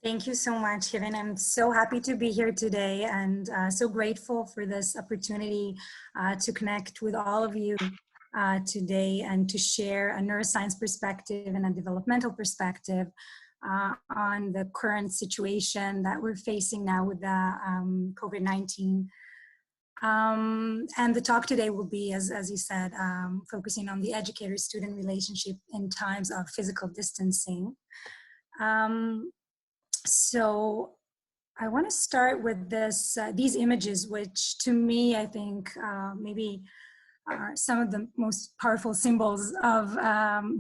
Thank you so much, Kevin. I'm so happy to be here today and so grateful for this opportunity to connect with all of you today and to share a neuroscience perspective and a developmental perspective on the current situation that we're facing now with the COVID-19. And the talk today will be, as you said, focusing on the educator-student relationship in times of physical distancing. So I want to start with these images, which to me, I think maybe are some of the most powerful symbols of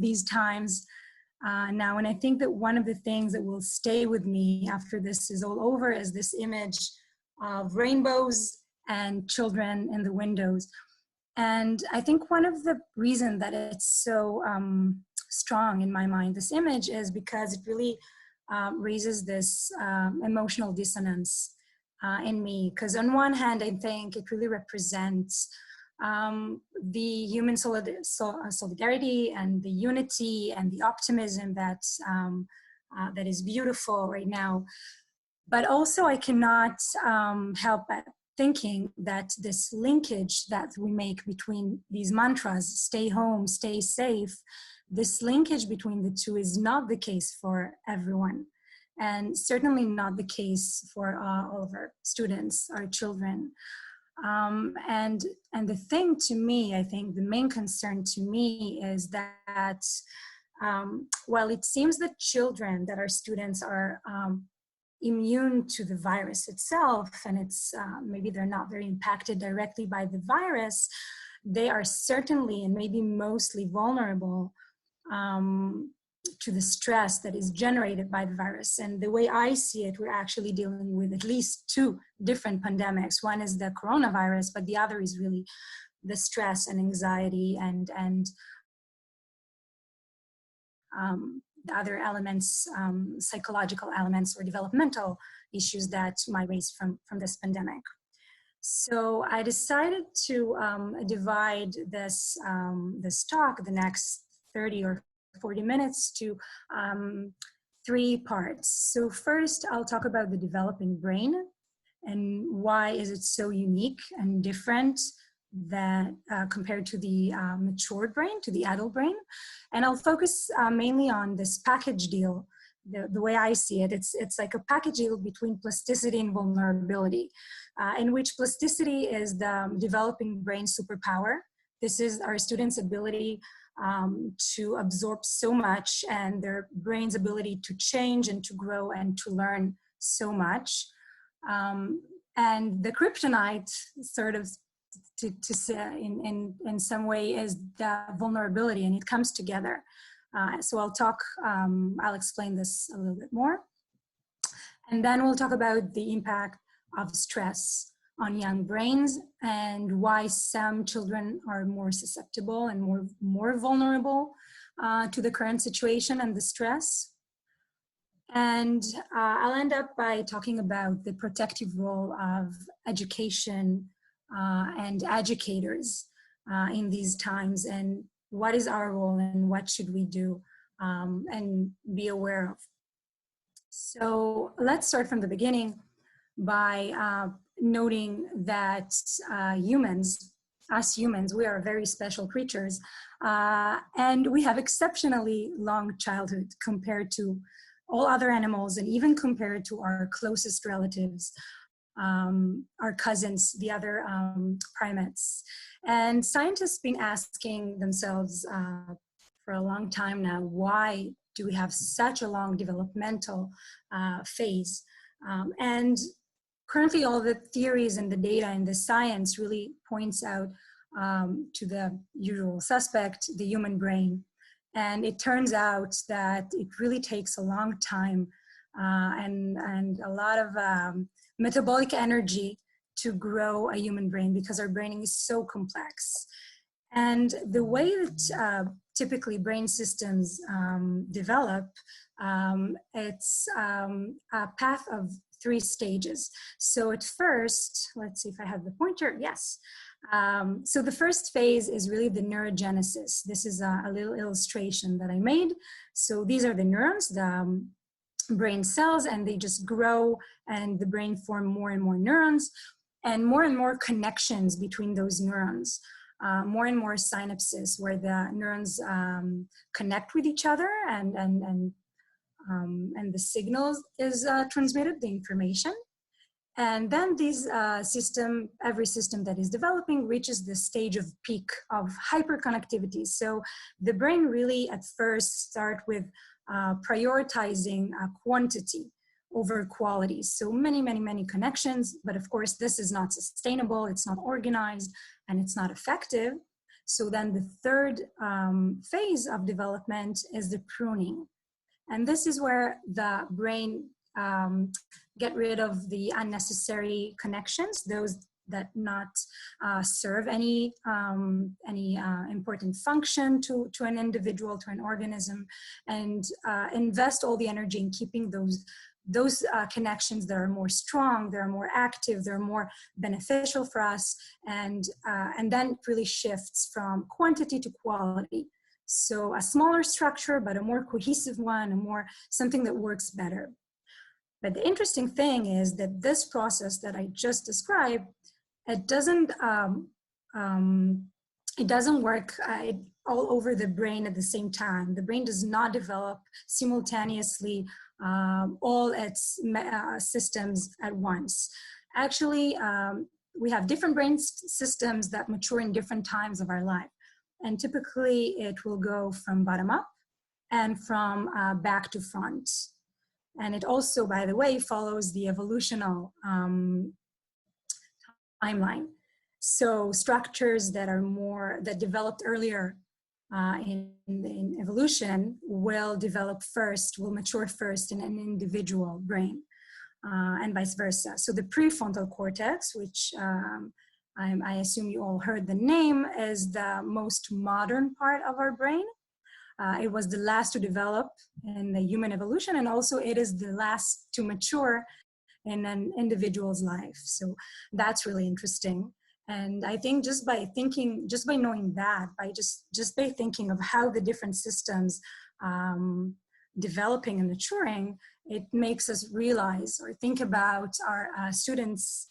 these times now. And I think that one of the things that will stay with me after this is all over is this image of rainbows and children in the windows. And I think one of the reasons that it's so strong in my mind, this image, is because it really raises this emotional dissonance in me. Because on one hand, I think it really represents the human solidarity and the unity and the optimism that is beautiful right now. But also I cannot help but thinking that this linkage that we make between these mantras, stay home, stay safe, this linkage between the two is not the case for everyone, and certainly not the case for all of our students, our children. And the thing to me, I think the main concern to me is that while it seems that children, that our students are immune to the virus itself, and it's maybe they're not very impacted directly by the virus, they are certainly and maybe mostly vulnerable to the stress that is generated by the virus. And the way I see it, we're actually dealing with at least two different pandemics. One is the coronavirus, but the other is really the stress and anxiety and the other elements, psychological elements or developmental issues that might raise from this pandemic. So I decided to divide this talk, the next 30 or 40 minutes, to 3 parts. So first, I'll talk about the developing brain and why is it so unique and different that compared to the matured brain, to the adult brain. And I'll focus mainly on this package deal. The way I see it, it's like a package deal between plasticity and vulnerability, in which plasticity is the developing brain superpower. This is our students' ability to absorb so much, and their brain's ability to change and to grow and to learn so much. And the kryptonite, sort of to say in some way, is the vulnerability, and it comes together. So I'll explain this a little bit more. And then we'll talk about the impact of stress on young brains and why some children are more susceptible and more vulnerable to the current situation and the stress. And I'll end up by talking about the protective role of education and educators in these times, and what is our role and what should we do and be aware of. So let's start from the beginning by noting that us humans, we are very special creatures, and we have exceptionally long childhood compared to all other animals, and even compared to our closest relatives, our cousins, the other primates. And scientists have been asking themselves for a long time now, why do we have such a long developmental phase? And currently all the theories and the data and the science really points out to the usual suspect, the human brain. And it turns out that it really takes a long time and a lot of metabolic energy to grow a human brain, because our brain is so complex. And the way that typically brain systems develop, it's a path of 3 stages. So at first, let's see if I have the pointer, yes. So the first phase is really the neurogenesis. This is a little illustration that I made. So these are the neurons, the brain cells, and they just grow, and the brain form more and more neurons and more connections between those neurons. More and more synapses where the neurons connect with each other, and the signals is transmitted, the information. And then every system that is developing reaches the stage of peak of hyperconnectivity. So the brain really at first start with prioritizing quantity over quality. So many connections, but of course this is not sustainable, it's not organized, and it's not effective. So then the third phase of development is the pruning. And this is where the brain get rid of the unnecessary connections, those that not serve any important function to an individual, to an organism, and invest all the energy in keeping those connections that are more strong, they're more active, they're more beneficial for us, and then it really shifts from quantity to quality. So a smaller structure, but a more cohesive one, something that works better. But the interesting thing is that this process that I just described, it doesn't work all over the brain at the same time. The brain does not develop simultaneously all its systems at once. Actually, we have different brain systems that mature in different times of our life. And typically it will go from bottom up and from back to front. And it also, by the way, follows the evolutional timeline. So structures that developed earlier in evolution will mature first in an individual brain, and vice versa. So the prefrontal cortex, which I assume you all heard the name, is the most modern part of our brain. It was the last to develop in the human evolution, and also it is the last to mature in an individual's life. So that's really interesting. And I think just by knowing that, just by thinking of how the different systems developing and maturing, it makes us realize or think about our students'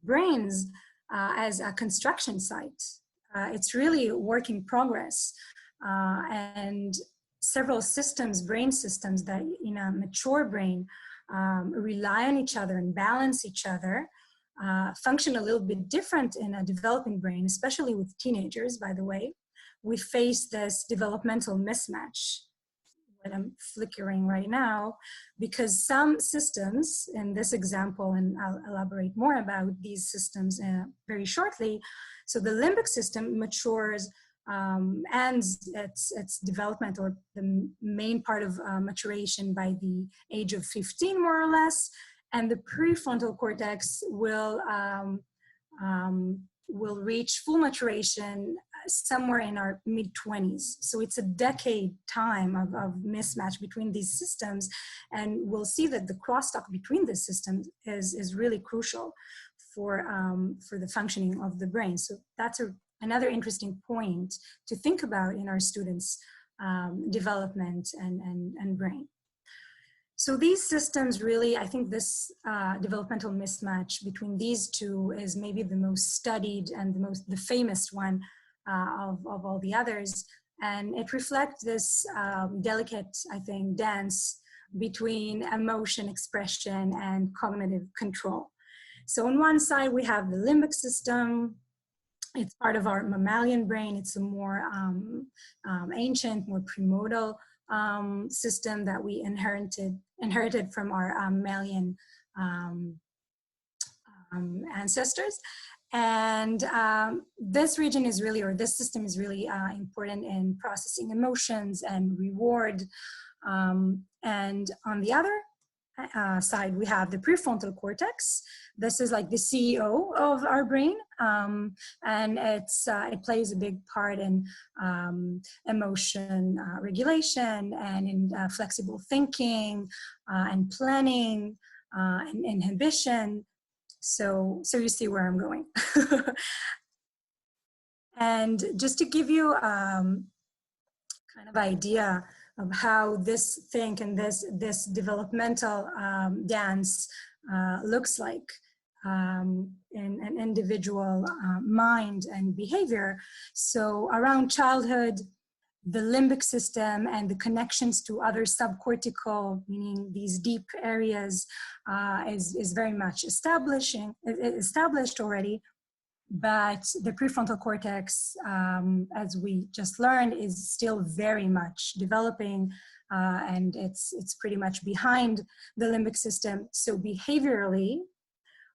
brains as a construction site. It's really a work in progress. And several brain systems that in a mature brain rely on each other and balance each other, function a little bit different in a developing brain, especially with teenagers, by the way. We face this developmental mismatch that I'm flickering right now, because some systems, in this example, and I'll elaborate more about these systems very shortly. So the limbic system matures and its development, or the main part of maturation, by the age of 15, more or less, and the prefrontal cortex will reach full maturation somewhere in our mid-20s. So it's a decade time of mismatch between these systems, and we'll see that the crosstalk between the systems is really crucial for the functioning of the brain. So that's another interesting point to think about in our students' development and brain. So these systems really, I think this developmental mismatch between these two is maybe the most studied and the famous one of all the others. And it reflects this delicate, I think, dance between emotion expression and cognitive control. So on one side, we have the limbic system. It's part of our mammalian brain. It's a more ancient, more primordial system that we inherited from our mammalian ancestors. And this region is really, or this system is really important in processing emotions and reward. And on the other side, we have the prefrontal cortex. This is like the CEO of our brain, and it plays a big part in emotion regulation and in flexible thinking and planning and inhibition. So you see where I'm going. And just to give you kind of idea of how this think and this developmental dance looks like in an individual mind and behavior. So around childhood, the limbic system and the connections to other subcortical, meaning these deep areas, is very much established already. But the prefrontal cortex, as we just learned, is still very much developing, and it's pretty much behind the limbic system. So behaviorally,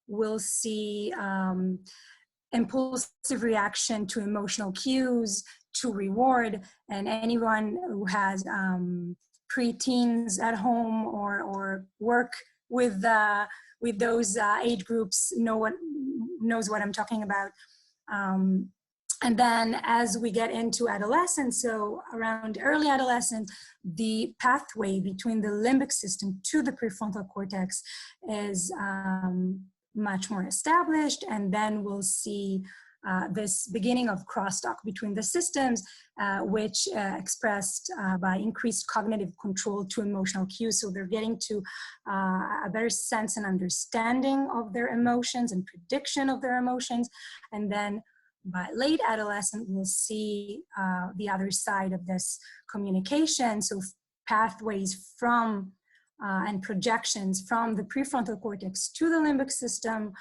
we'll see impulsive reaction to emotional cues, to reward, and anyone who has preteens at home or work with those age groups knows what I'm talking about. And then as we get into adolescence, so around early adolescence, the pathway between the limbic system to the prefrontal cortex is much more established, and then we'll see this beginning of crosstalk between the systems, which expressed by increased cognitive control to emotional cues. So they're getting to a better sense and understanding of their emotions and prediction of their emotions. And then by late adolescent, we'll see the other side of this communication. So pathways from and projections from the prefrontal cortex to the limbic system,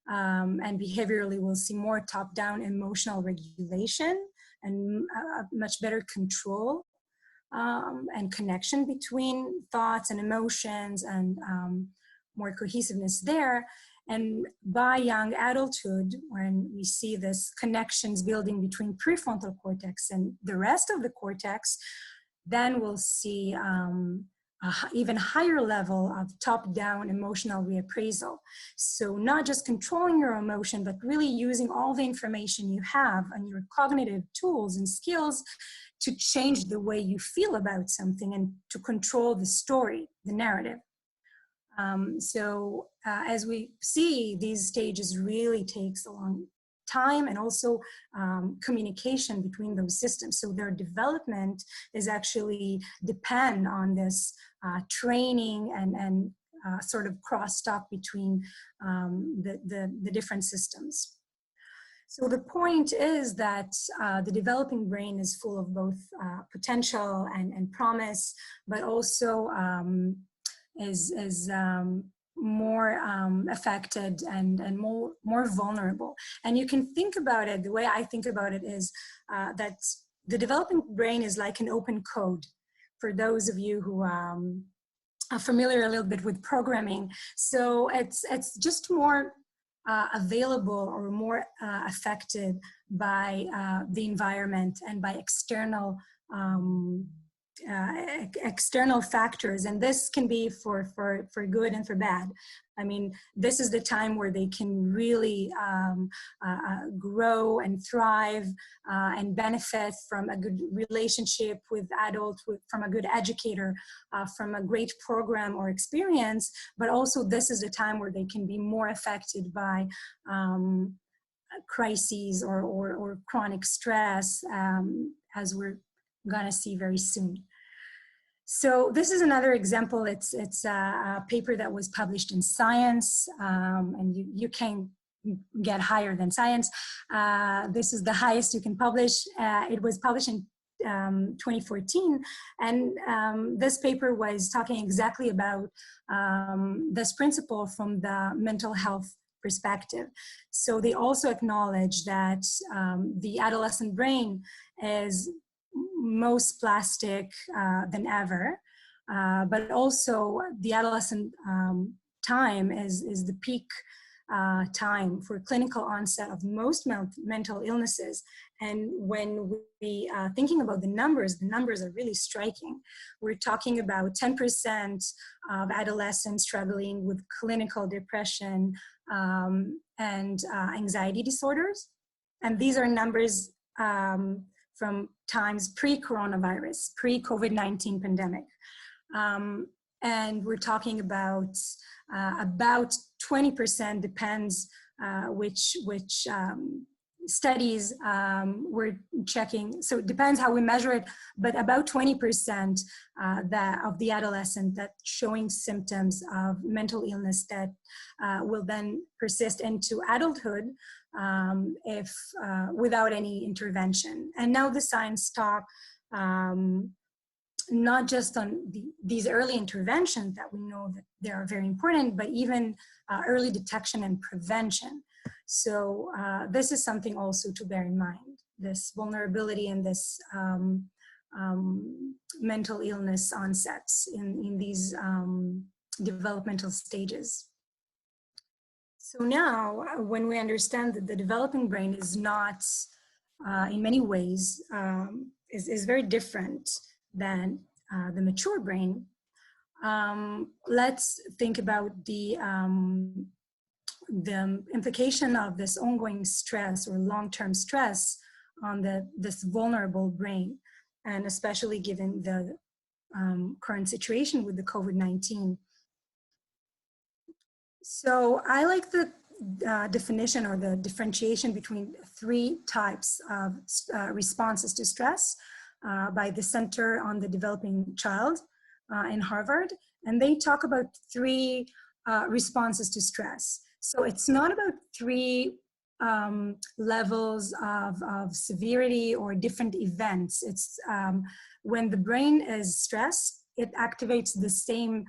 and behaviorally we'll see more top-down emotional regulation and much better control and connection between thoughts and emotions, and more cohesiveness there. And by young adulthood, when we see this connections building between prefrontal cortex and the rest of the cortex, then we'll see even higher level of top-down emotional reappraisal. So not just controlling your emotion, but really using all the information you have and your cognitive tools and skills to change the way you feel about something and to control the story, the narrative. As we see, these stages really takes a long time, and also communication between those systems. So their development is actually depend on this training and sort of crosstalk between the different systems. So the point is that the developing brain is full of both potential and promise, but also is more affected and more vulnerable. And you can think about it, the way I think about it is that the developing brain is like an open code. For those of you who are familiar a little bit with programming, so it's just more available or more affected by the environment and by external factors, and this can be for good and for bad. I mean, this is the time where they can really grow and thrive and benefit from a good relationship with adults, from a good educator, from a great program or experience, but also this is the time where they can be more affected by crises or chronic stress, as we're gonna see very soon. So this is another example. It's a paper that was published in Science, and you can get higher than Science. This is the highest you can publish. It was published in 2014, and this paper was talking exactly about this principle from the mental health perspective. So they also acknowledge that the adolescent brain is most plastic than ever, but also the adolescent time is the peak time for clinical onset of most mental illnesses. And when we thinking about the numbers are really striking. We're talking about 10% of adolescents struggling with clinical depression and anxiety disorders. And these are numbers from times pre-coronavirus, pre-COVID-19 pandemic. And we're talking about 20% depends which studies were checking, so it depends how we measure it, but about 20% of the adolescent that showing symptoms of mental illness that will then persist into adulthood if without any intervention. And now the science talk not just on these early interventions that we know that they are very important, but even early detection and prevention. So this is something also to bear in mind, this vulnerability and this mental illness onsets in these developmental stages. So now, when we understand that the developing brain is not, in many ways, is very different than the mature brain, let's think about the implication of this ongoing stress or long-term stress on this vulnerable brain, and especially given the current situation with the COVID-19. So I like the definition or the differentiation between 3 types of responses to stress by the Center on the Developing Child in Harvard. And they talk about 3 responses to stress. So it's not about 3 levels of severity or different events. It's when the brain is stressed, it activates the same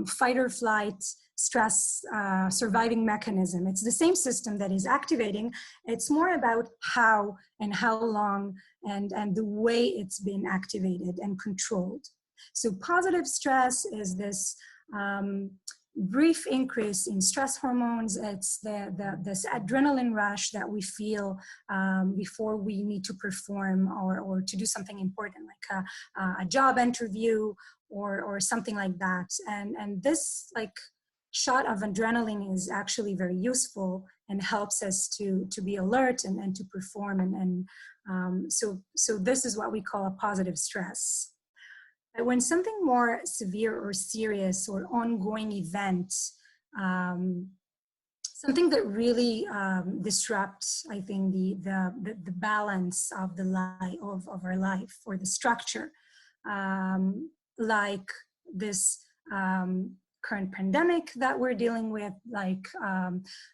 fight or flight stress surviving mechanism. It's the same system that is activating. It's more about how and how long and the way it's been activated and controlled. So positive stress is this brief increase in stress hormones. It's this adrenaline rush that we feel before we need to perform or to do something important, like a job interview or something like that. And this like shot of adrenaline is actually very useful and helps us to be alert and to perform. So this is what we call a positive stress. But when something more severe or serious or ongoing event, something that really disrupts, I think, the balance of the life of our life or the structure, like this current pandemic that we're dealing with, like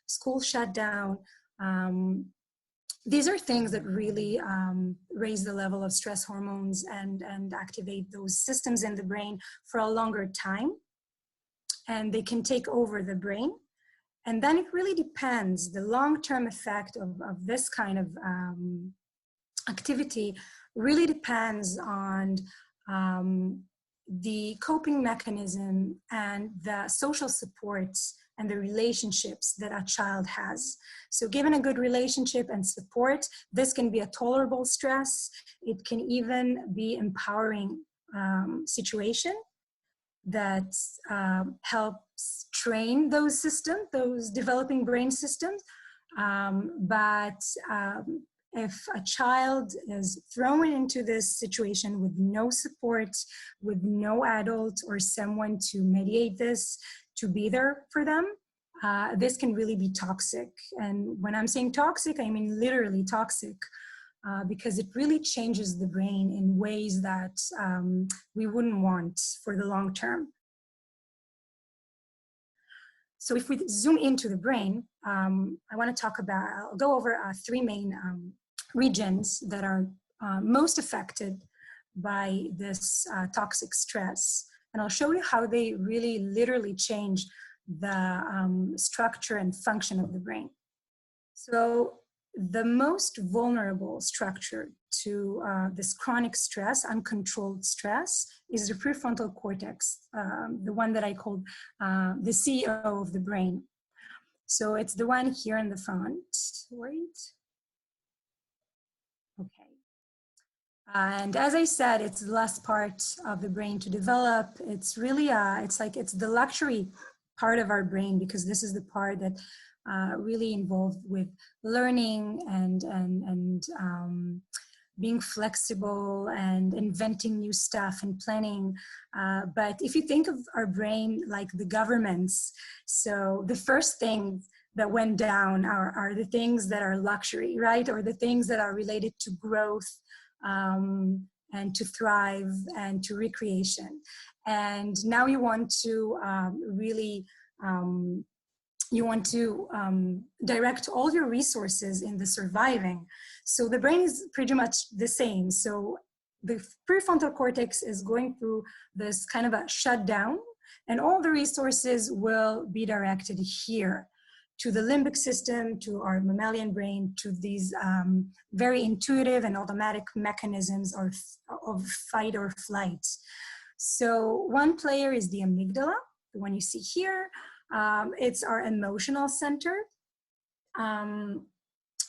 school shutdown. These are things that really raise the level of stress hormones and activate those systems in the brain for a longer time. And they can take over the brain. And then it really depends, the long-term effect of this kind of activity really depends on the coping mechanism and the social supports and the relationships that a child has. So given a good relationship and support, this can be a tolerable stress. It can even be empowering situation that helps train those systems, those developing brain systems. If a child is thrown into this situation with no support, with no adult or someone to mediate this, to be there for them, this can really be toxic. And when I'm saying toxic, I mean literally toxic, because it really changes the brain in ways that we wouldn't want for the long term. So if we zoom into the brain, I want to talk about, I'll go over 3 main regions that are most affected by this toxic stress. And I'll show you how they really literally change the structure and function of the brain. So the most vulnerable structure to this chronic stress, uncontrolled stress, is the prefrontal cortex, the one that I called the CEO of the brain. So it's the one here in the front, right? Okay. And as I said, it's the last part of the brain to develop. It's really, it's the luxury part of our brain, because this is the part that really involved with learning and being flexible and inventing new stuff and planning. But if you think of our brain like the governments, so the first thing that went down are the things that are luxury, right? Or the things that are related to growth and to thrive and to recreation. And now you want to really, you want to direct all your resources in the surviving. So the brain is pretty much the same. So the prefrontal cortex is going through this kind of a shutdown, and all the resources will be directed here to the limbic system, to our mammalian brain, to these very intuitive and automatic mechanisms of fight or flight. So one player is the amygdala, the one you see here. It's our emotional center. And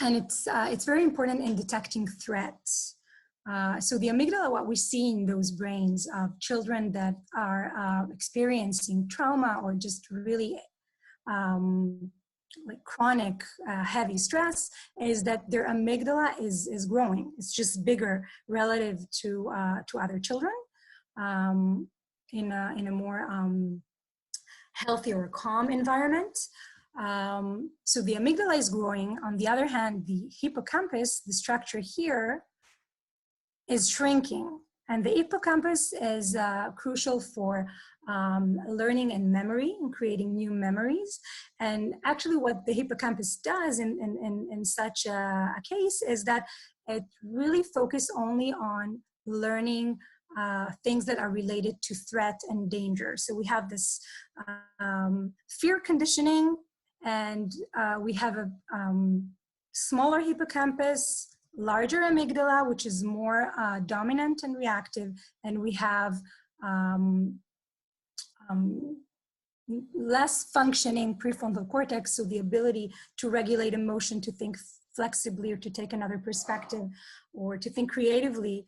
it's very important in detecting threats. So the amygdala, what we see in those brains of children that are experiencing trauma or just really like chronic heavy stress, is that their amygdala is growing. It's just bigger relative to other children in a more healthy or calm environment. So the amygdala is growing. On the other hand, the hippocampus, the structure here, is shrinking. And the hippocampus is crucial for learning and memory and creating new memories. And actually what the hippocampus does in such a case is that it really focuses only on learning things that are related to threat and danger. So we have this fear conditioning, and we have a smaller hippocampus, larger amygdala, which is more dominant and reactive, and we have less functioning prefrontal cortex, so the ability to regulate emotion, to think flexibly, or to take another perspective, or to think creatively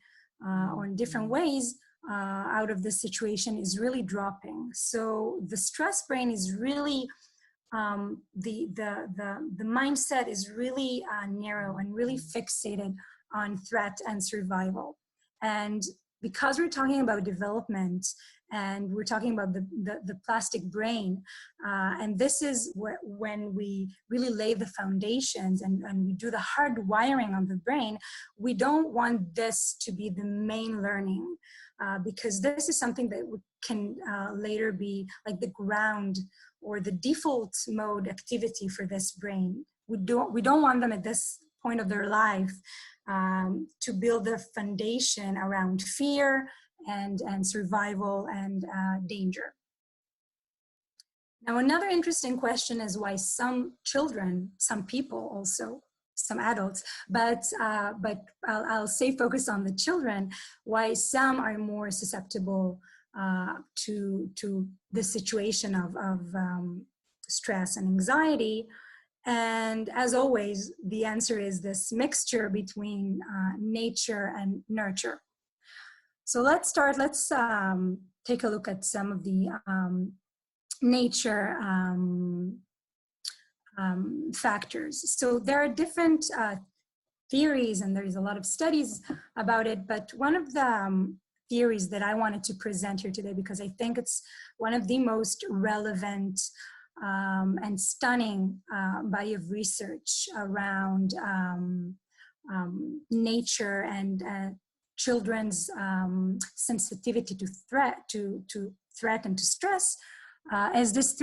or in different ways out of the situation is really dropping. So the stress brain is really, the mindset is really narrow and really fixated on threat and survival. And because we're talking about development, and we're talking about the plastic brain, and this is when we really lay the foundations and we do the hard wiring on the brain, we don't want this to be the main learning, because this is something that can later be like the ground or the default mode activity for this brain. We don't want them at this point of their life to build their foundation around fear and survival and danger. Now, another interesting question is why some children, some people also, some adults, but I'll say focus on the children, why some are more susceptible to the situation of stress and anxiety. And as always, the answer is this mixture between nature and nurture. So let's take a look at some of the nature factors. So there are different theories, and there's a lot of studies about it, but one of the theories that I wanted to present here today, because I think it's one of the most relevant and stunning body of research around nature and children's sensitivity to threat and to stress, is this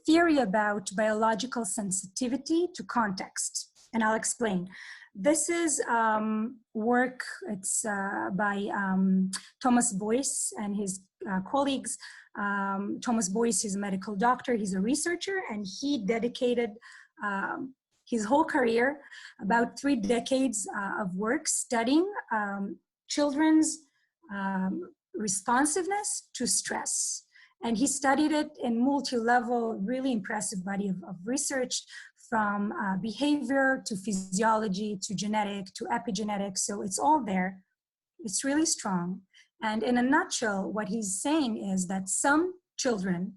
theory about biological sensitivity to context. And I'll explain. This is work, it's by Thomas Boyce and his colleagues. Thomas Boyce is a medical doctor, he's a researcher, and he dedicated his whole career, about 3 decades of work, studying children's responsiveness to stress. And he studied it in multi-level, really impressive body of research, from behavior to physiology to genetic to epigenetics. So it's all there. It's really strong. And in a nutshell, what he's saying is that some children,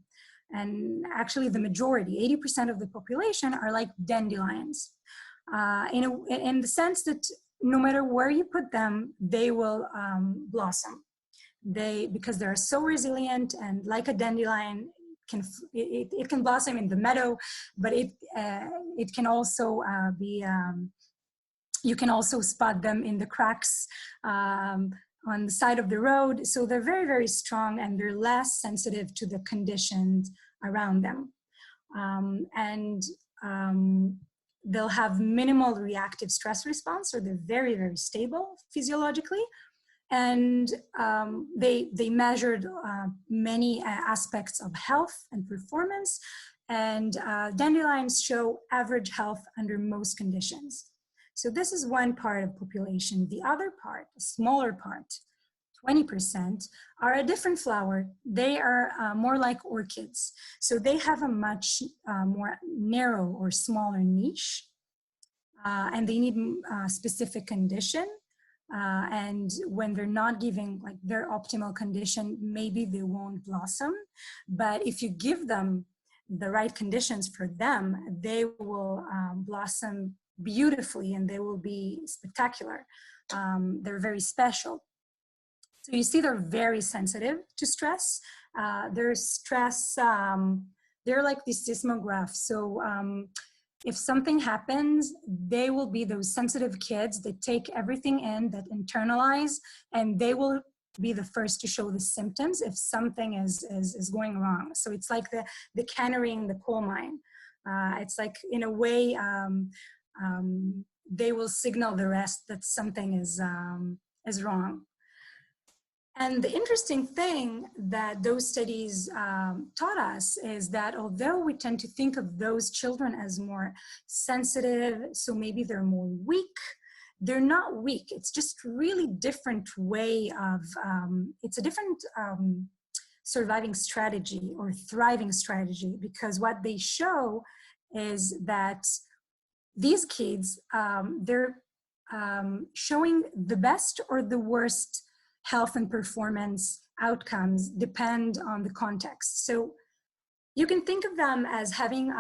and actually the majority, 80% of the population, are like dandelions, in the sense that no matter where you put them, they will blossom. Because they're so resilient, and like a dandelion, it can blossom in the meadow, but it can also be, you can also spot them in the cracks on the side of the road. So they're very, very strong, and they're less sensitive to the conditions around them. They'll have minimal reactive stress response, so they're very, very stable physiologically. And they measured many aspects of health and performance, and dandelions show average health under most conditions. So this is one part of population. The other part, a smaller part, 20%, are a different flower. They are more like orchids. So they have a much more narrow or smaller niche, and they need a specific condition. And when they're not giving like their optimal condition, maybe they won't blossom. But if you give them the right conditions for them, they will blossom beautifully, and they will be spectacular. They're very special. So you see, they're very sensitive to stress. Their stress, they're like the seismograph. So if something happens, they will be those sensitive kids that take everything in, that internalize, and they will be the first to show the symptoms if something is going wrong. So it's like the canary in the coal mine. It's like, in a way, they will signal the rest that something is wrong. And the interesting thing that those studies taught us is that although we tend to think of those children as more sensitive, so maybe they're more weak, they're not weak. It's just really different way of, it's a different surviving strategy or thriving strategy, because what they show is that these kids, they're showing the best or the worst health and performance outcomes depend on the context. So you can think of them as having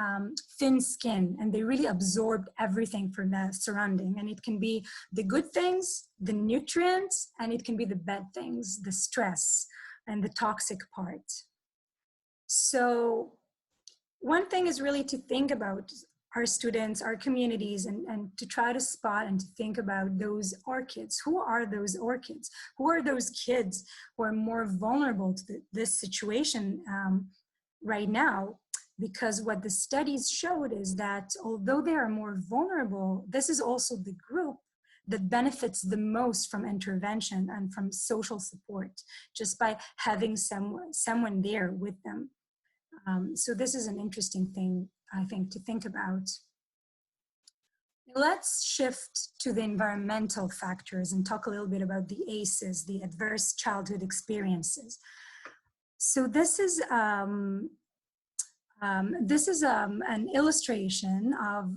thin skin, and they really absorb everything from the surrounding. And it can be the good things, the nutrients, and it can be the bad things, the stress and the toxic part. So one thing is really to think about our students, our communities, and to try to spot and to think about those orchids. Who are those orchids? Who are those kids who are more vulnerable to this situation right now? Because what the studies showed is that although they are more vulnerable, this is also the group that benefits the most from intervention and from social support, just by having someone there with them. So this is an interesting thing, I think, to think about. Let's shift to the environmental factors and talk a little bit about the ACEs, the adverse childhood experiences. So this is an illustration of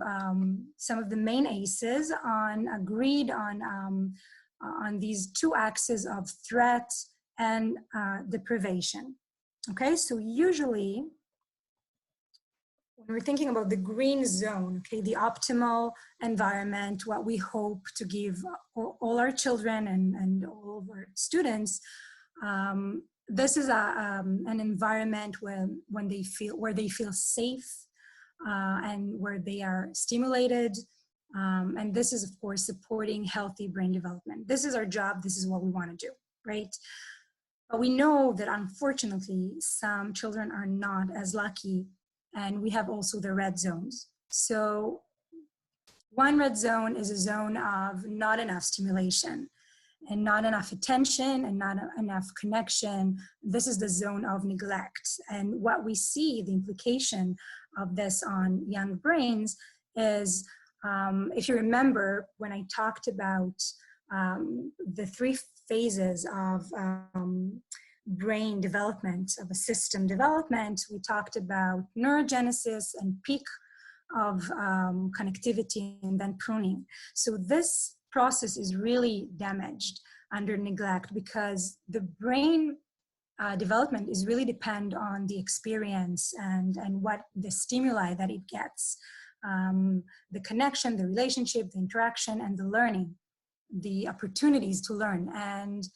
some of the main ACEs agreed on these two axes of threat and deprivation. Okay, so usually when we're thinking about the green zone, okay, the optimal environment, what we hope to give all our children and all of our students, this is an environment where they feel safe and where they are stimulated. And this is, of course, supporting healthy brain development. This is our job. This is what we want to do, right? But we know that unfortunately, some children are not as lucky, and we have also the red zones. So one red zone is a zone of not enough stimulation and not enough attention and not enough connection. This is the zone of neglect. And what we see, the implication of this on young brains is, if you remember when I talked about the three phases of brain development, of a system development, we talked about neurogenesis and peak of connectivity and then pruning. So this process is really damaged under neglect, because the brain development is really depend on the experience and what the stimuli that it gets, the connection, the relationship, the interaction, and the learning, the opportunities to learn. And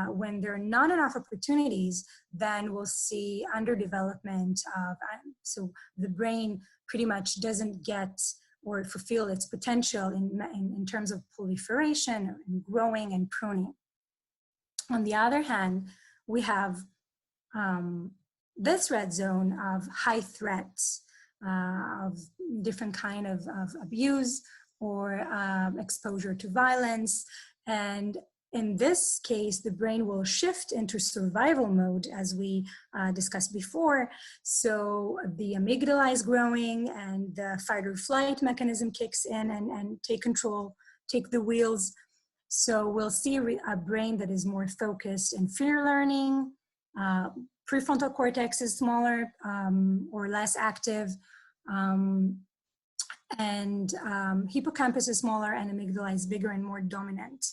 when there are not enough opportunities, then we'll see underdevelopment of, so the brain pretty much doesn't get or fulfill its potential in terms of proliferation and growing and pruning. On the other hand, we have this red zone of high threats, of different kind of abuse or exposure to violence. And in this case, the brain will shift into survival mode, as we discussed before. So the amygdala is growing and the fight or flight mechanism kicks in and take control, take the wheels. So we'll see a brain that is more focused in fear learning. Prefrontal cortex is smaller or less active. Hippocampus is smaller and amygdala is bigger and more dominant.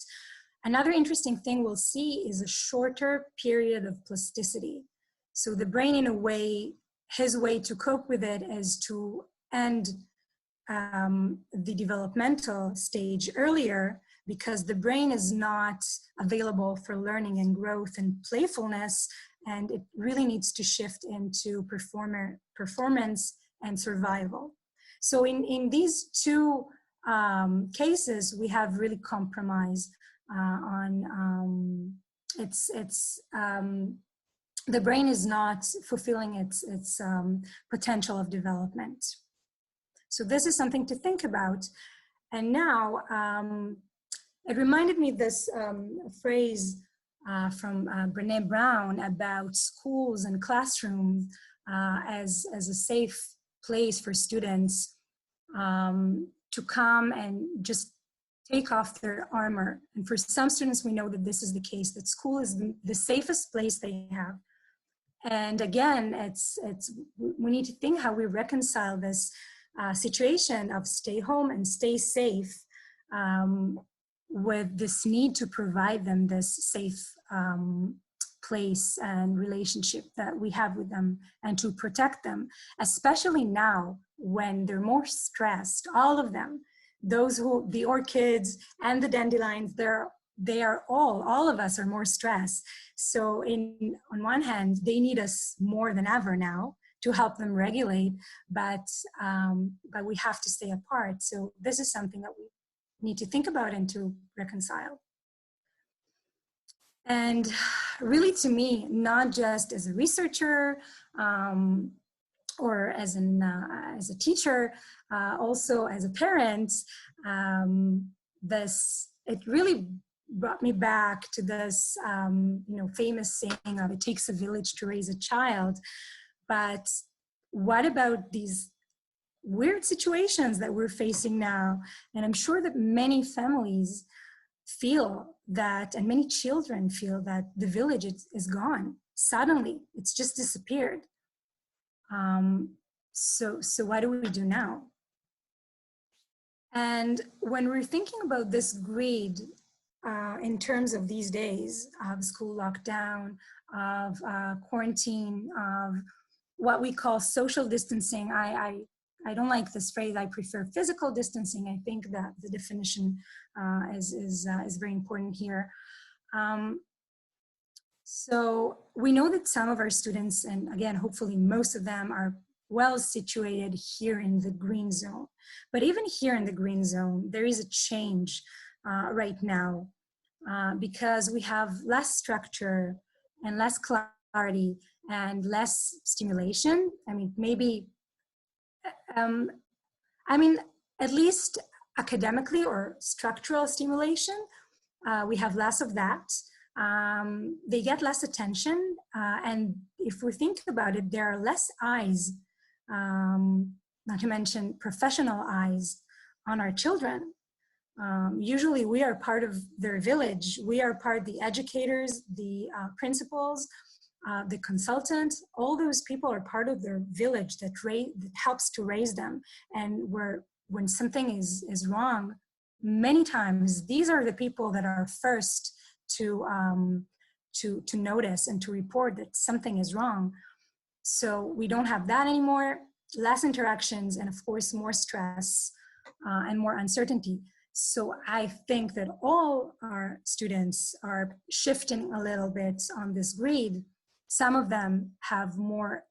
Another interesting thing we'll see is a shorter period of plasticity. So the brain, in a way, his way to cope with it is to end the developmental stage earlier, because the brain is not available for learning and growth and playfulness, and it really needs to shift into performance and survival. So in these two cases, we have really compromise on the brain is not fulfilling its potential of development. So this is something to think about. And now it reminded me this phrase from Brené Brown about schools and classrooms as a safe place for students to come and just take off their armor. And for some students, we know that this is the case, that school is the safest place they have. And again, we need to think how we reconcile this situation of stay home and stay safe with this need to provide them this safe place and relationship that we have with them, and to protect them, especially now when they're more stressed. All of them, the orchids and the dandelions, all of us are more stressed. So on one hand, they need us more than ever now to help them regulate, but we have to stay apart. So this is something that we need to think about and to reconcile. And really, to me, not just as a researcher or as a teacher, also as a parent, it really brought me back to this famous saying of "it takes a village to raise a child." But what about these weird situations that we're facing now? And I'm sure that many families feel that, and many children feel that the village is gone. Suddenly, it's just disappeared. So what do we do now? And when we're thinking about this greed in terms of these days of school lockdown, of quarantine, of what we call social distancing, I don't like this phrase. I prefer physical distancing. I think that the definition is very important here. So we know that some of our students, and again, hopefully most of them, are well situated here in the green zone. But even here in the green zone, there is a change right now because we have less structure and less clarity and less stimulation. I mean, maybe, at least academically or structural stimulation, we have less of that. They get less attention, and if we think about it, there are less eyes, not to mention professional eyes, on our children. Usually we are part of their village. We are part of the educators, the principals, the consultant. All those people are part of their village that helps to raise them. And when something is wrong, many times these are the people that are first to notice and to report that something is wrong. So we don't have that anymore. Less interactions, and of course more stress and more uncertainty. So I think that all our students are shifting a little bit on this grade. Some of them have more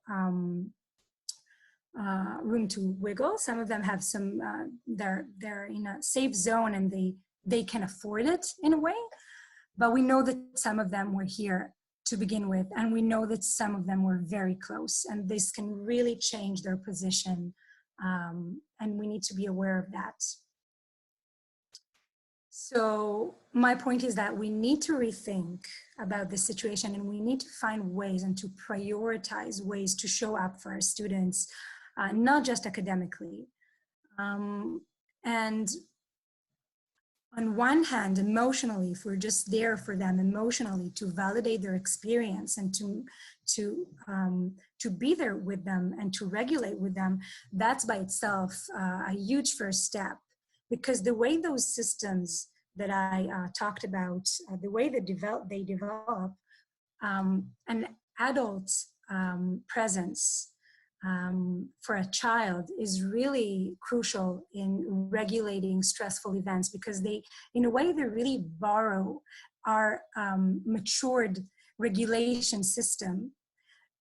room to wiggle. Some of them have some, they're in a safe zone and they can afford it in a way. But we know that some of them were here to begin with, and we know that some of them were very close, and this can really change their position, and we need to be aware of that. So my point is that we need to rethink about the situation, and we need to find ways and to prioritize ways to show up for our students, not just academically. And on one hand, emotionally, if we're just there for them emotionally to validate their experience and to be there with them and to regulate with them, that's by itself a huge first step. Because the way those systems that I talked about, the way they develop an adult presence for a child is really crucial in regulating stressful events, because they, in a way, they really borrow our matured regulation system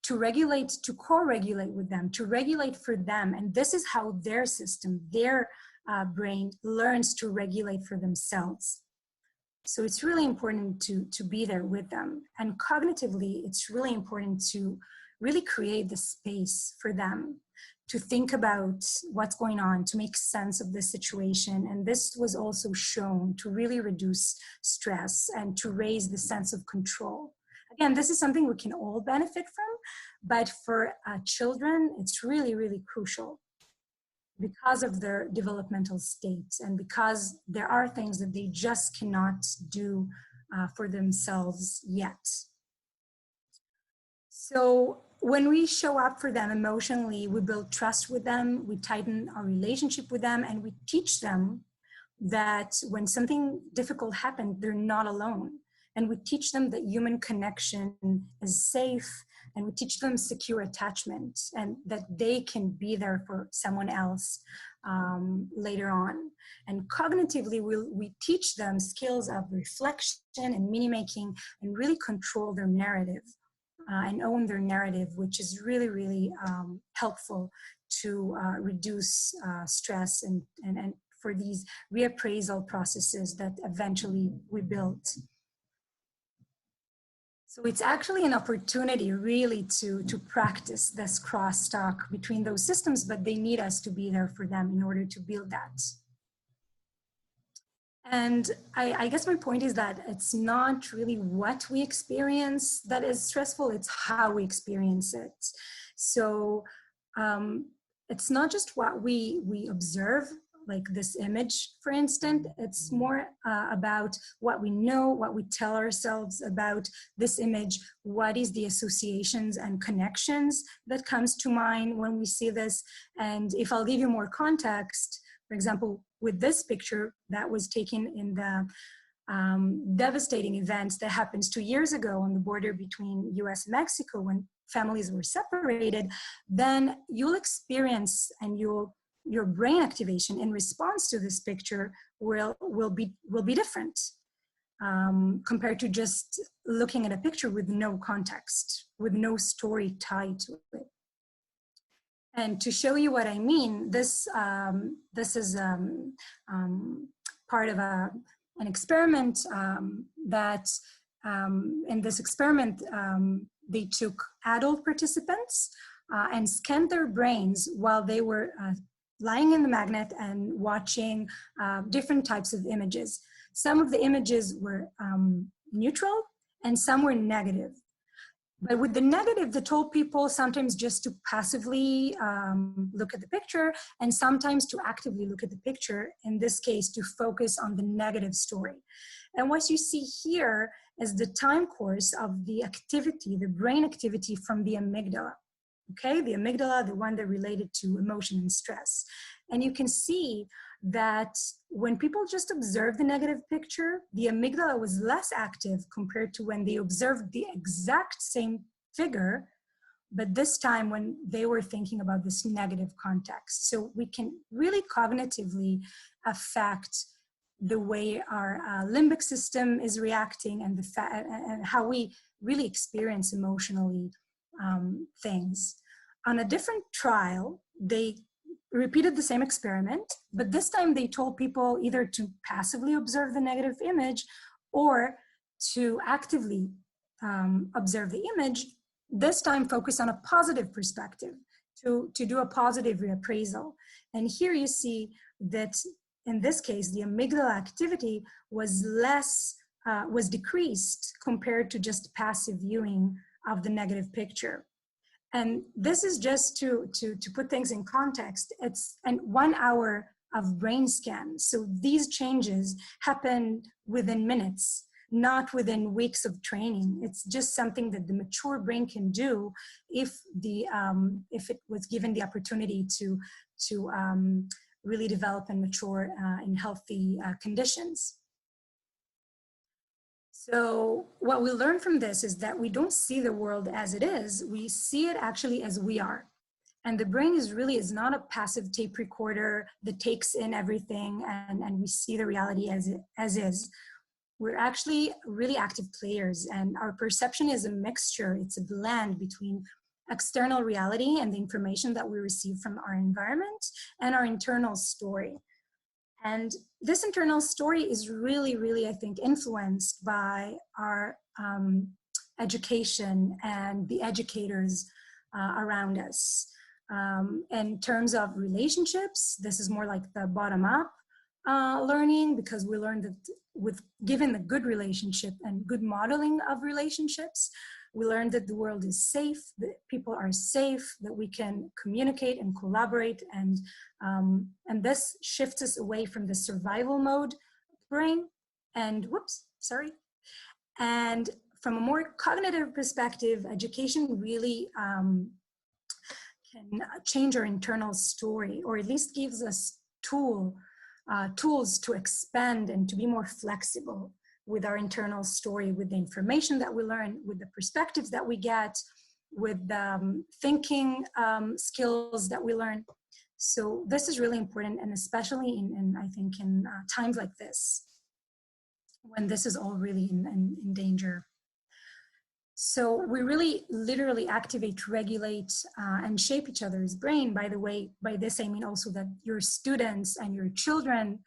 to regulate, to co-regulate with them, to regulate for them. And this is how their system, their brain learns to regulate for themselves. So it's really important to be there with them. And cognitively, it's really important to really create the space for them to think about what's going on, to make sense of the situation. And this was also shown to really reduce stress and to raise the sense of control. Again, this is something we can all benefit from, but for children, it's really, really crucial because of their developmental state and because there are things that they just cannot do for themselves yet. So when we show up for them emotionally, we build trust with them, we tighten our relationship with them, and we teach them that when something difficult happened, they're not alone. And we teach them that human connection is safe, and we teach them secure attachment and that they can be there for someone else later on. And cognitively, we teach them skills of reflection and meaning making and really control their narrative and own their narrative, which is really, really helpful to reduce stress and for these reappraisal processes that eventually we built. So it's actually an opportunity really to practice this crosstalk between those systems, but they need us to be there for them in order to build that. And I guess my point is that it's not really what we experience that is stressful, it's how we experience it. So it's not just what we observe, like this image, for instance. It's more about what we know, what we tell ourselves about this image, what is the associations and connections that comes to mind when we see this. And if I'll give you more context, for example, with this picture that was taken in the devastating events that happened 2 years ago on the border between US and Mexico when families were separated, then you'll experience and your brain activation in response to this picture will be different compared to just looking at a picture with no context, with no story tied to it. And to show you what I mean, this is part of an experiment that in this experiment they took adult participants and scanned their brains while they were lying in the magnet and watching different types of images. Some of the images were neutral and some were negative. But with the negative, they told people sometimes just to passively look at the picture and sometimes to actively look at the picture, in this case, to focus on the negative story. And what you see here is the time course of the activity, the brain activity from the amygdala. Okay, the amygdala, the one that related to emotion and stress. And you can see that when people just observed the negative picture, the amygdala was less active compared to when they observed the exact same figure, but this time when they were thinking about this negative context. So we can really cognitively affect the way our limbic system is reacting, and and how we really experience emotionally things. On a different trial, they repeated the same experiment, but this time they told people either to passively observe the negative image or to actively observe the image, this time focus on a positive perspective, to do a positive reappraisal. And here you see that in this case, the amygdala activity was was decreased compared to just passive viewing of the negative picture. And this is just to put things in context. It's 1 hour of brain scan. So these changes happen within minutes, not within weeks of training. It's just something that the mature brain can do if it was given the opportunity to really develop and mature in healthy conditions. So what we learn from this is that we don't see the world as it is, we see it actually as we are. And the brain is not a passive tape recorder that takes in everything and we see the reality as is. We're actually really active players, and our perception is a mixture, it's a blend between external reality and the information that we receive from our environment and our internal story. And this internal story is really, I think, influenced by our education and the educators around us. In terms of relationships, this is more like the bottom-up learning, because we learned that given the good relationship and good modeling of relationships, we learned that the world is safe, that people are safe, that we can communicate and collaborate, and this shifts us away from the survival mode brain. And and from a more cognitive perspective, education really can change our internal story, or at least gives us tools to expand and to be more flexible with our internal story, with the information that we learn, with the perspectives that we get, with the thinking skills that we learn. So this is really important, and especially I think in times like this, when this is all really in danger. So we really literally activate, regulate, and shape each other's brain. By the way, by this I mean also that your students and your children,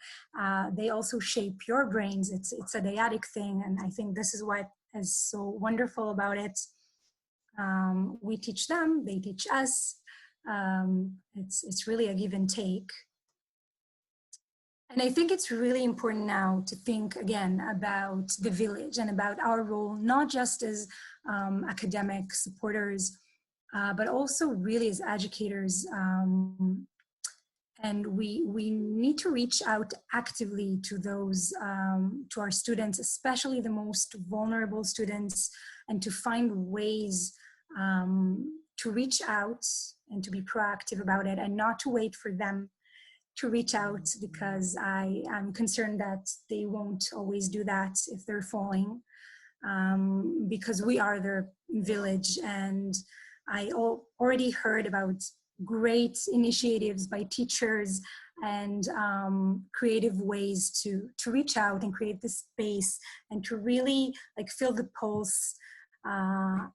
they also shape your brains. It's a dyadic thing, and I think this is what is so wonderful about it. We teach them, they teach us. It's really a give and take. And I think it's really important now to think again about the village and about our role, not just as academic supporters, but also really as educators. And we need to reach out actively to those, to our students, especially the most vulnerable students, and to find ways to reach out and to be proactive about it, and not to wait for them to reach out, because I am concerned that they won't always do that if they're falling, because we are their village. And I already heard about great initiatives by teachers and creative ways to reach out and create this space and to really like feel the pulse of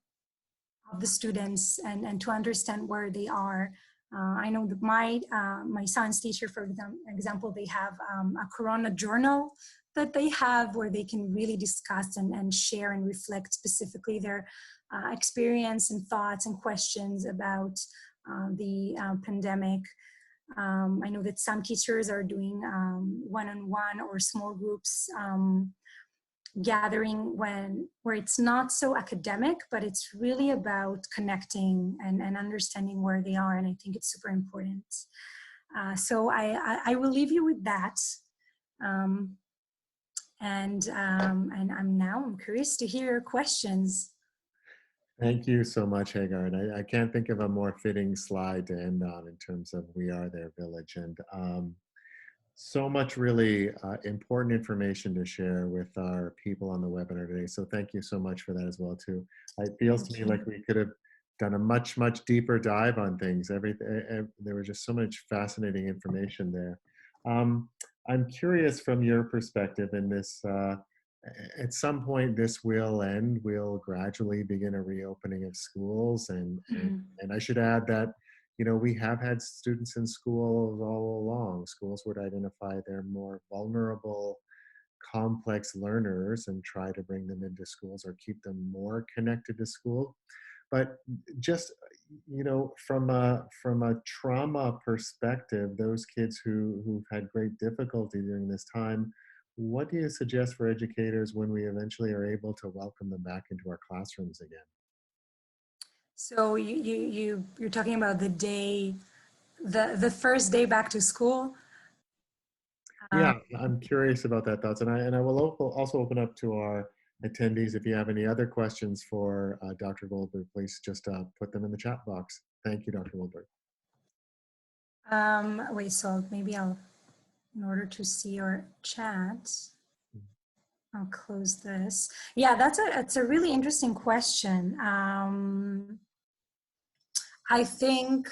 the students and to understand where they are. I know that my science teacher, for example, they have a Corona journal that they have where they can really discuss and share and reflect specifically their experience and thoughts and questions about the pandemic. I know that some teachers are doing one-on-one or small groups gathering where it's not so academic, but it's really about connecting and understanding where they are. And I think it's super important. So I will leave you with that. And I'm curious to hear your questions. Thank you so much, Hagar. And I can't think of a more fitting slide to end on in terms of we are their village. And so much really important information to share with our people on the webinar today. So thank you so much for that as well too. It feels to me like we could have done a much deeper dive on things. There was just so much fascinating information there. I'm curious from your perspective in this. At some point, this will end. We'll gradually begin a reopening of schools, and I should add that we have had students in schools all along. Schools would identify their more vulnerable, complex learners and try to bring them into schools or keep them more connected to school. But just from a trauma perspective, those kids who've had great difficulty during this time, what do you suggest for educators when we eventually are able to welcome them back into our classrooms again? So you're talking about the first day back to school. Yeah, I'm curious about that thoughts, and I will also open up to our attendees. If you have any other questions for Dr. Goldberg, please just put them in the chat box. Thank you, Dr. Goldberg. Wait, so maybe in order to see your chat, I'll close this. Yeah, it's a really interesting question. I think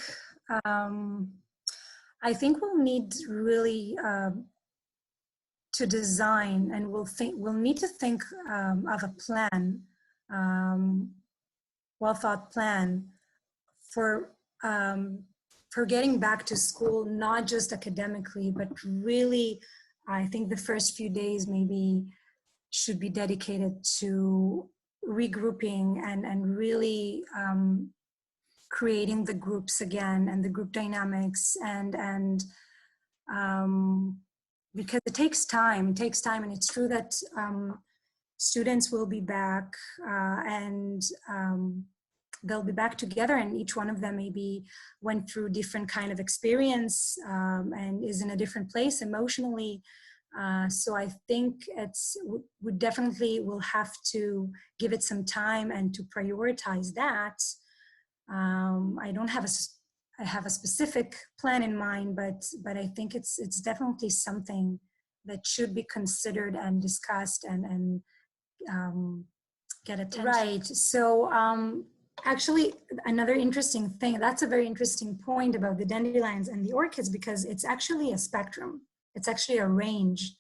um, I think we'll need really to design, and we'll need to think of a plan, well thought plan for getting back to school, not just academically, but really, I think the first few days maybe should be dedicated to regrouping and really creating the groups again and the group dynamics and because it takes time, and it's true that students will be back and they'll be back together, and each one of them maybe went through different kind of experience and is in a different place emotionally. So I think we definitely will have to give it some time and to prioritize that. I don't have I have a specific plan in mind, but I think it's definitely something that should be considered and discussed and get attention. Right. So actually, another interesting thing, that's a very interesting point about the dandelions and the orchids, because it's actually a spectrum. It's actually a range,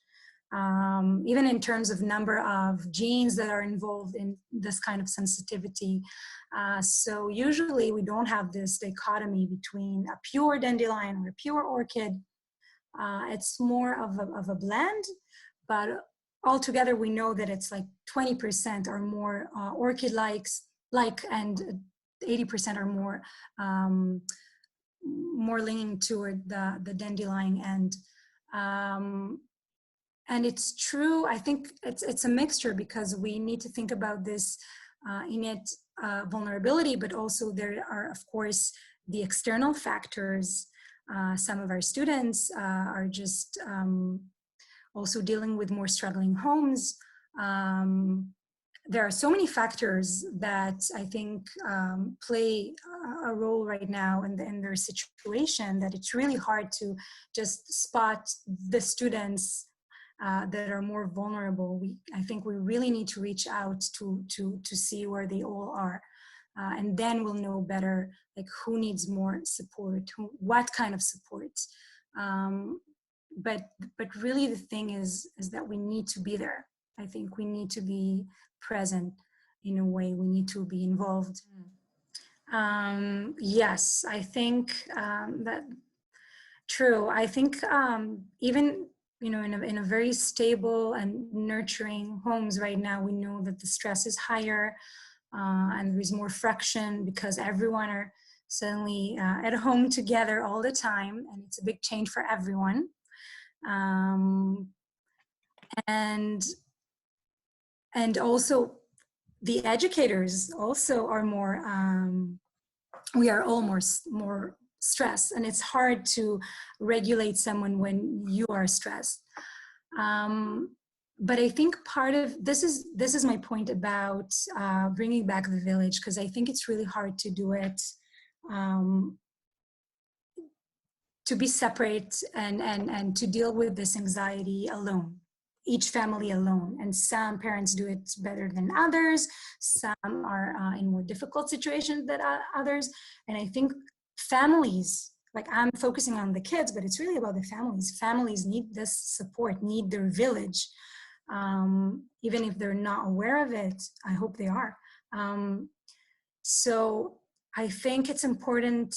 even in terms of number of genes that are involved in this kind of sensitivity. So usually we don't have this dichotomy between a pure dandelion or a pure orchid. It's more of a blend, but altogether we know that it's like 20% or more orchid-likes, and 80% or more more leaning toward the dandelion end. And it's true, I think it's a mixture, because we need to think about this innate vulnerability, but also there are, of course, the external factors. Some of our students are just also dealing with more struggling homes. There are so many factors that I think play a role right now in their situation, that it's really hard to just spot the students that are more vulnerable. I think we really need to reach out to see where they all are. And then we'll know better, like, who needs more support, what kind of support. But really the thing is that we need to be there. I think we need to be present in a way. We need to be involved. Yes, I think that true. I think even in a very stable and nurturing homes right now, we know that the stress is higher and there's more friction because everyone are suddenly at home together all the time, and it's a big change for everyone. And also the educators also are more, we are all more stressed, and it's hard to regulate someone when you are stressed. But I think part of this is my point about bringing back the village, because I think it's really hard to do it, to be separate and to deal with this anxiety alone, each family alone. And some parents do it better than others. Some are in more difficult situations than others. And I think families like I'm focusing on the kids, but it's really about the families. Families need this support, need their village. Even if they're not aware of it, I hope they are. So I think it's important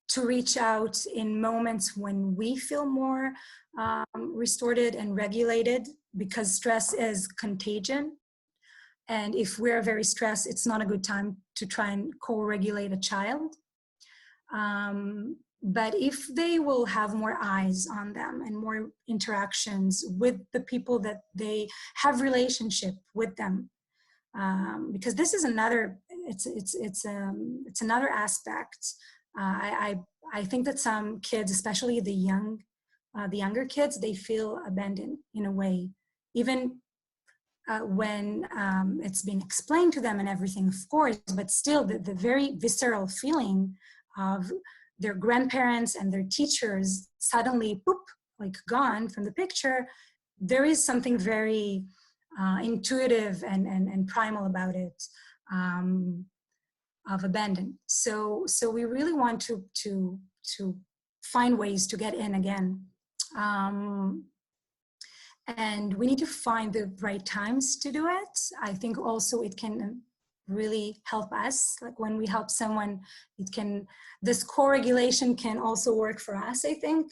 to reach out in moments when we feel more restored and regulated, because stress is contagion. And if we're very stressed, it's not a good time to try and co-regulate a child. But if they will have more eyes on them and more interactions with the people that they have relationship with them, because this is another, it's another aspect. I think that some kids, especially the younger kids, they feel abandoned in a way, even when it's been explained to them and everything, of course, but still the very visceral feeling of their grandparents and their teachers suddenly, poop, like gone from the picture, there is something very intuitive and primal about it, of abandon. So we really want to find ways to get in again. And we need to find the right times to do it. I think also it can really help us. Like when we help someone, this co-regulation can also work for us, I think.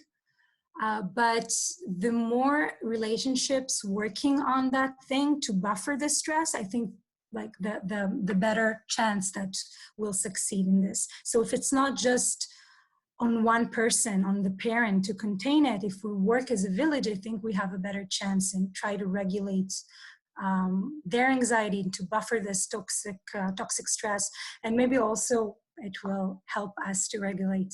But the more relationships working on that thing to buffer the stress, I think like the better chance that we'll succeed in this. So if it's not just on one person, on the parent to contain it, if we work as a village, I think we have a better chance and try to regulate their anxiety to buffer this toxic stress. And maybe also it will help us to regulate.